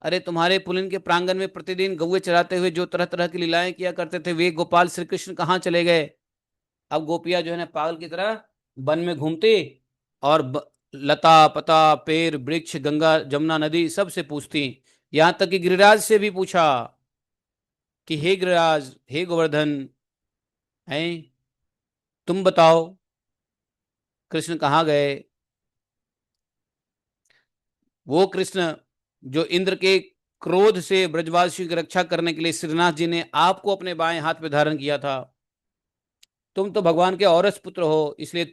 अरे तुम्हारे पुलिन के प्रांगण में प्रतिदिन गौए चराते हुए जो तरह तरह की लीलाएं किया करते थे वे गोपाल श्री कृष्ण कहाँ चले गए। अब गोपियां जो है ना पागल की तरह वन में घूमती और लता पता पेड़ वृक्ष गंगा जमुना नदी सबसे पूछती, यहां तक कि गिरिराज से भी पूछा कि हे गिरिराज, हे गोवर्धन, हैं तुम बताओ कृष्ण कहाँ गए। वो कृष्ण जो इंद्र के क्रोध से ब्रजवासियों की रक्षा करने के लिए श्रीनाथ जी ने आपको अपने बाएं हाथ में धारण किया था, तुम तो भगवान के औरस पुत्र हो, इसलिए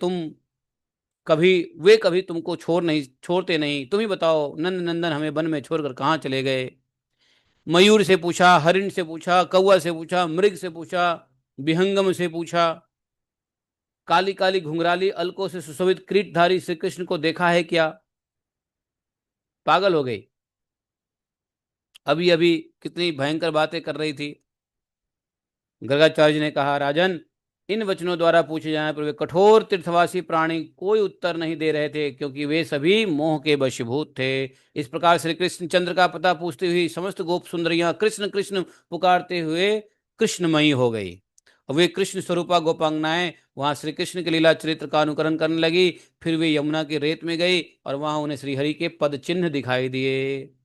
कभी वे कभी तुमको छोड़ते नहीं, तुम ही बताओ नंद नंदन हमें वन में छोड़कर कहाँ चले गए। मयूर से पूछा, हरिण से पूछा, कौवा से पूछा, मृग से पूछा, विहंगम से पूछा, काली काली घुंघराली अलकों से सुशोभित किरीटधारी श्री कृष्ण को देखा है क्या। पागल हो गई। अभी अभी कितनी भयंकर बातें कर रही थी। गर्गाचार्य जी ने कहा, राजन, इन वचनों द्वारा पूछे जाने पर वे कठोर तीर्थवासी प्राणी कोई उत्तर नहीं दे रहे थे, क्योंकि वे सभी मोह के वशीभूत थे। इस प्रकार श्री कृष्ण चंद्र का पता पूछते हुए समस्त गोप सुंदरियां कृष्ण कृष्ण पुकारते हुए कृष्णमयी हो गई। और वे कृष्ण स्वरूपा गोपांगनाएं वहां श्री कृष्ण के लीला चरित्र का अनुकरण करने लगी। फिर वे यमुना की रेत में गई और वहां उन्हें श्रीहरि के पद चिन्ह दिखाई दिए।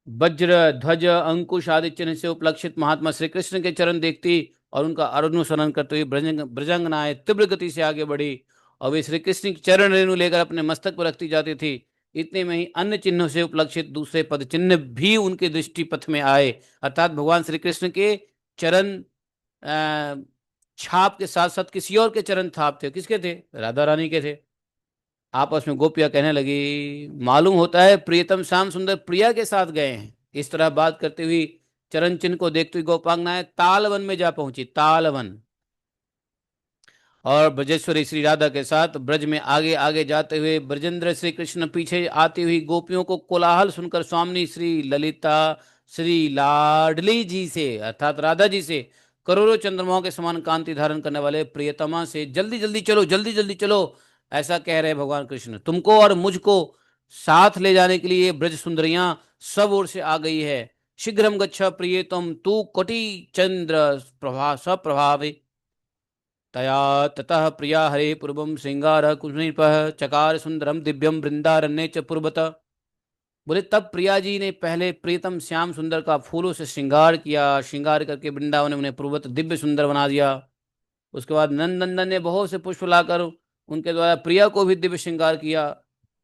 वज्र ध्वज अंकुश आदि चिन्ह से उपलक्षित महात्मा श्री कृष्ण के चरण देखती और उनका अनुसरण करते हुए ब्रजंगनाएं तीव्र गति से आगे बढ़ी और वे श्री कृष्ण की चरण रेणु लेकर अपने मस्तक पर रखती जाती थी। इतने में ही अन्य चिन्हों से उपलक्षित दूसरे पद चिन्ह भी उनके दृष्टि पथ में आए, अर्थात भगवान श्री कृष्ण के चरण छाप के साथ साथ किसी और के चरण छाप थे। किसके थे? राधा रानी के थे। आपस में गोपियां कहने लगी, मालूम होता है प्रियतम श्याम सुंदर प्रिया के साथ गए हैं। इस तरह बात करते हुए चरण चिन्ह को देखते हुए गोपांगनाएं तालवन में जा पहुंची, तालवन। और ब्रजेश्वरी श्री राधा के साथ ब्रज में आगे आगे जाते हुए ब्रजेंद्र श्री कृष्ण पीछे आती हुई गोपियों को कोलाहल सुनकर स्वामिनी श्री ललिता श्री लाडली जी से अर्थात राधा जी से करोड़ों चंद्रमाओं के समान कांति धारण करने वाले प्रियतमा से जल्दी जल्दी चलो, जल्दी जल्दी चलो, ऐसा कह रहे भगवान कृष्ण। तुमको और मुझको साथ ले जाने के लिए ब्रज सुंदरियां सब ओर से आ गई है। शीघ्रम गच्छ प्रियतम तू कोटि चंद्र प्रभा सप्रभावे तया ततः प्रिया हरे पूर्वम श्रृंगार कुसुमीप चकार सुंदरम दिव्यम वृंदारण्य च पूर्वत। बोले तब प्रिया जी ने पहले प्रीतम श्याम सुंदर का फूलों से श्रृंगार किया, श्रृंगार करके वृंदावन में उन्हें पूर्वत दिव्य सुंदर बना दिया। उसके बाद नंद नंदन ने बहुत से पुष्प लाकर उनके द्वारा प्रिया को भी दिव्य श्रृंगार किया।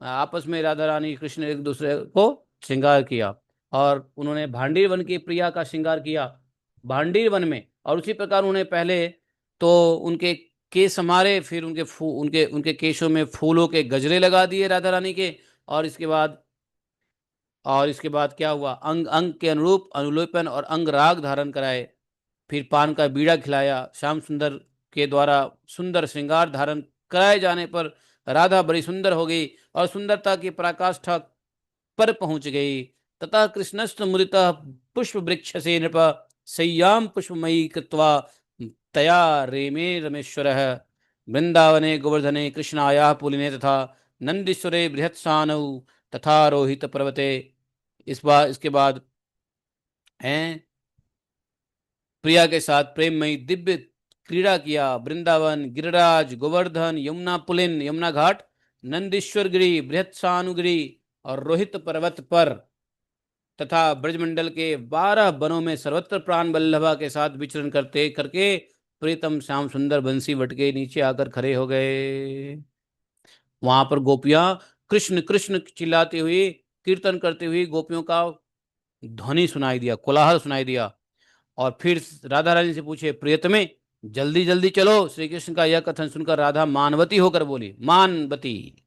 आपस में राधा रानी कृष्ण एक दूसरे को श्रृंगार किया, और उन्होंने भांडीर वन की प्रिया का श्रृंगार किया भांडीर वन में। और उसी प्रकार उन्हें पहले तो उनके केस संवारे, फिर उनके उनके केशों में फूलों के गजरे लगा दिए राधा रानी के। और इसके बाद क्या हुआ, अंग अंग के अनुरूप अनुलोपन और अंग राग धारण कराए। फिर पान का बीड़ा खिलाया। श्याम सुंदर के द्वारा सुंदर श्रृंगार धारण कराए जाने पर राधा बड़ी सुंदर हो गई और सुंदरता की पराकाष्ठा पर पहुंच गई। तथा कृष्णस्त मुदित पुष्प वृक्ष से नृप सय्याम पुष्पमयी कृत्वा तया रेमे रमेश्वर। वृंदावने गोवर्धने कृष्णाया पुलिने तथा नंदीश्वरे बृहत्सानौ तथा रोहित पर्वते। इसके बाद हैं प्रिया के साथ प्रेममयी दिव्य क्रीड़ा किया। वृंदावन, गिरिराज, गोवर्धन, यमुना पुलिन, यमुना घाट, नंदीश्वर गिरी, बृहत्सानुगिरी और रोहित पर्वत पर तथा ब्रजमंडल के 12 वनों में सर्वत्र प्राण वल्लभा के साथ विचरण करते करके प्रीतम श्याम सुंदर बंसी वट के नीचे आकर खड़े हो गए। वहां पर गोपियां कृष्ण कृष्ण चिल्लाती हुई, कीर्तन करती हुई गोपियों का ध्वनि सुनाई दिया, कोलाहल सुनाई दिया। और फिर राधा रानी से पूछे, प्रियतमे जल्दी जल्दी चलो। श्री कृष्ण का यह कथन सुनकर राधा मानवती होकर बोली। मानवती,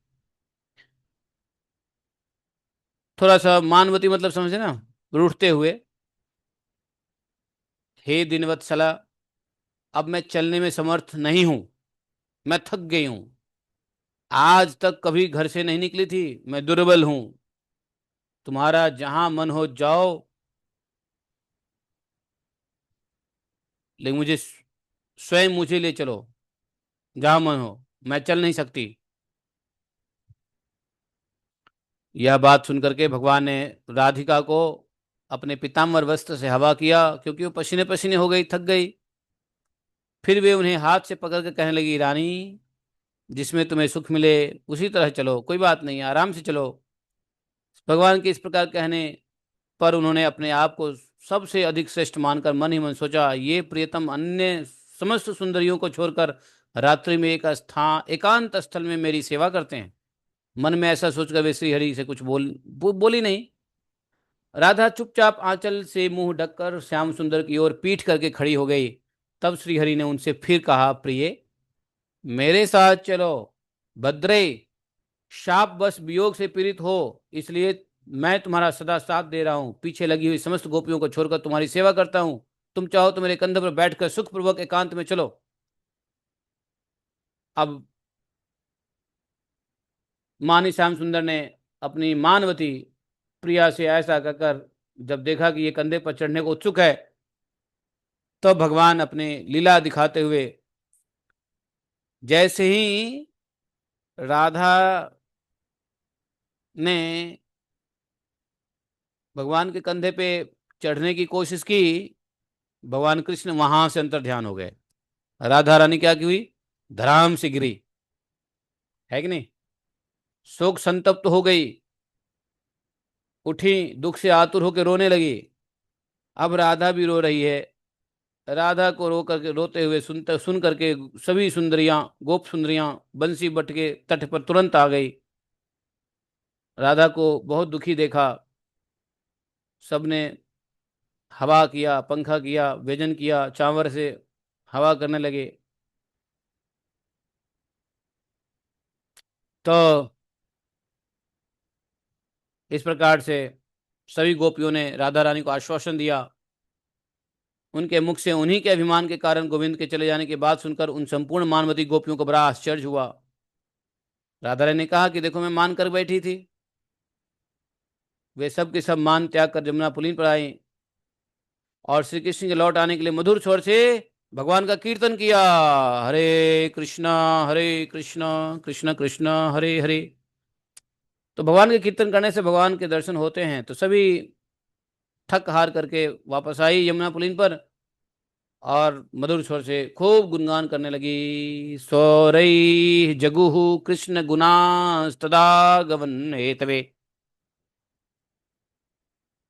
थोड़ा सा मानवती मतलब समझे ना, रूठते हुए, हे दिनवत्सला, अब मैं चलने में समर्थ नहीं हूं, मैं थक गई हूं। आज तक कभी घर से नहीं निकली थी, मैं दुर्बल हूं। तुम्हारा जहां मन हो जाओ, लेकिन मुझे स्वयं मुझे ले चलो जहां मन हो, मैं चल नहीं सकती। यह बात सुनकर के भगवान ने राधिका को अपने पीताम्बर वस्त्र से हवा किया, क्योंकि वो पसीने पसीने हो गई, थक गई। फिर वे उन्हें हाथ से पकड़ कर कहने लगी, रानी, जिसमें तुम्हें सुख मिले उसी तरह चलो, कोई बात नहीं, आराम से चलो। भगवान के इस प्रकार कहने पर उन्होंने अपने आप को सबसे अधिक श्रेष्ठ मानकर मन ही मन सोचा, ये प्रियतम अन्य समस्त सुंदरियों को छोड़कर रात्रि में एक स्थान एकांत स्थल में मेरी सेवा करते हैं। मन में ऐसा सोचकर वे श्री हरि से कुछ बोली नहीं। राधा चुपचाप आंचल से मुंह ढककर श्याम सुंदर की ओर पीठ करके खड़ी हो गई। तब श्री हरि ने उनसे फिर कहा, प्रिय, मेरे साथ चलो। भद्रे, शाप बस वियोग से पीड़ित हो, इसलिए मैं तुम्हारा सदा साथ दे रहा हूं। पीछे लगी हुई समस्त गोपियों को छोड़कर तुम्हारी सेवा करता हूं। तुम चाहो तो मेरे कंधे पर बैठकर सुखपूर्वक एकांत में चलो। अब मानी श्याम सुंदर ने अपनी मानवती प्रिया से ऐसा कहकर जब देखा कि ये कंधे पर चढ़ने को उत्सुक है, तो भगवान अपने लीला दिखाते हुए जैसे ही राधा ने भगवान के कंधे पे चढ़ने की कोशिश की, भगवान कृष्ण वहां से अंतर ध्यान हो गए। राधा रानी क्या की हुई, धराम से गिरी, है कि नहीं, शोक संतप्त हो गई, उठी, दुख से आतुर होकर रोने लगी। अब राधा भी रो रही है। राधा को रो करके रोते हुए सुन करके सभी सुंदरियां, गोप सुंदरियां बंसी बट के तट पर तुरंत आ गई। राधा को बहुत दुखी देखा। सबने हवा किया, पंखा किया, व्यजन किया, चांवर से हवा करने लगे। तो इस प्रकार से सभी गोपियों ने राधा रानी को आश्वासन दिया। उनके मुख से उन्हीं के अभिमान के कारण गोविंद के चले जाने की बात सुनकर उन संपूर्ण मानवती गोपियों को बड़ा आश्चर्य हुआ। राधा रानी ने कहा कि देखो, मैं मान कर बैठी थी। वे सब के सब मान त्याग कर जमुना पुलीन पर आई। और श्री कृष्ण के लौट आने के लिए मधुर स्वर से भगवान का कीर्तन किया। हरे कृष्णा कृष्ण कृष्ण हरे हरे। तो भगवान के कीर्तन करने से भगवान के दर्शन होते हैं। तो सभी थक हार करके वापस आई यमुना पुलीन पर और मधुर स्वर से खूब गुणगान करने लगी। सौरई जगुहु कृष्ण गुणास्तदा गवन हेतवे।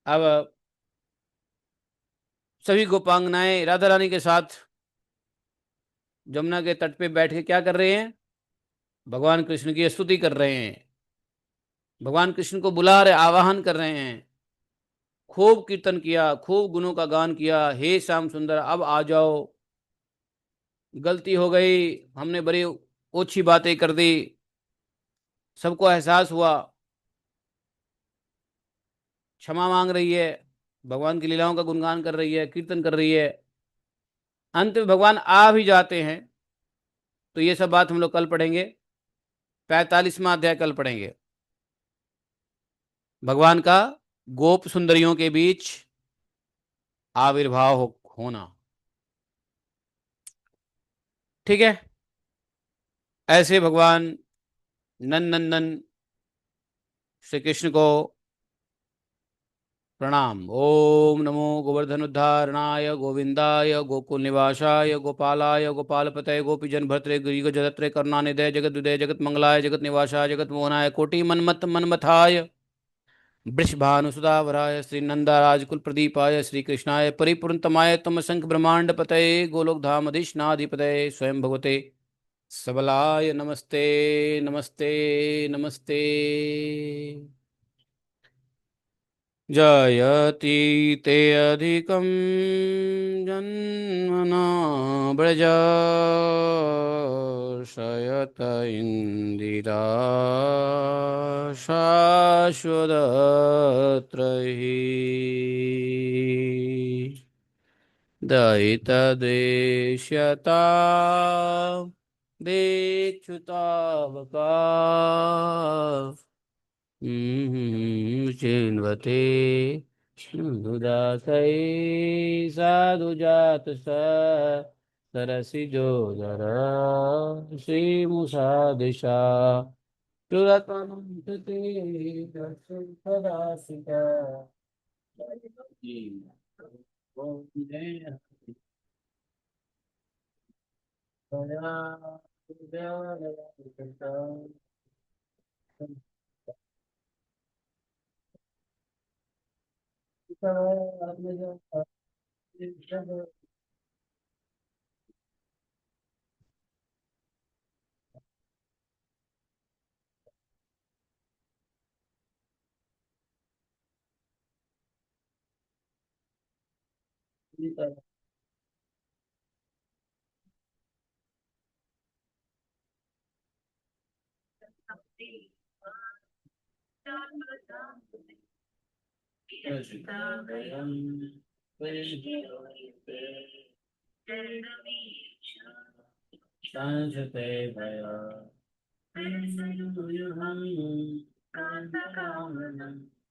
अब सभी गोपांगनाएं राधा रानी के साथ जमुना के तट पे बैठ के क्या कर रहे हैं? भगवान कृष्ण की स्तुति कर रहे हैं। भगवान कृष्ण को बुला रहे, आवाहन कर रहे हैं। खूब कीर्तन किया, खूब गुणों का गान किया। हे श्याम सुंदर अब आ जाओ, गलती हो गई, हमने बड़ी ओछी बातें कर दी। सबको एहसास हुआ, क्षमा मांग रही है, भगवान की लीलाओं का गुणगान कर रही है, कीर्तन कर रही है। अंत में भगवान आ भी जाते हैं। तो ये सब बात हम लोग कल पढ़ेंगे। 45वां अध्याय कल पढ़ेंगे। भगवान का गोप सुंदरियों के बीच आविर्भाव होना। ठीक है। ऐसे भगवान नंदनंदन श्री कृष्ण को प्रणाम। ओम नमो गोवर्धन उद्धारणाय गोविंदाय गोकुल निवासाय गोपालाय गोपालपतये गोपीजन भर्त्रे गिरिग जगत्रे करुणानिधे जगत विदय जगत मंगलाय जगत निवासाय जगत मोहनाय कोटि मनमत मनमथाय वृषभानुसुधावराय श्री नंदाराजकुल प्रदीपाय श्री कृष्णाय परिपूर्णतमाय तम संख ब्रह्मांड पतये गोलोक धाम अधिष्णाधिपतये स्वयं भगवते सबलाय नमस्ते नमस्ते नमस्ते। जयति ते अधिकं जन्मना व्रज शयत इंदिरा शाश्वतत्र हि दयितद्वेष्यता देक्षुतावका चिन्वते दुदासै साधुजात सरसिजो दर श्रीमुषादिशा तुरतनुते सदासिका। संसते भया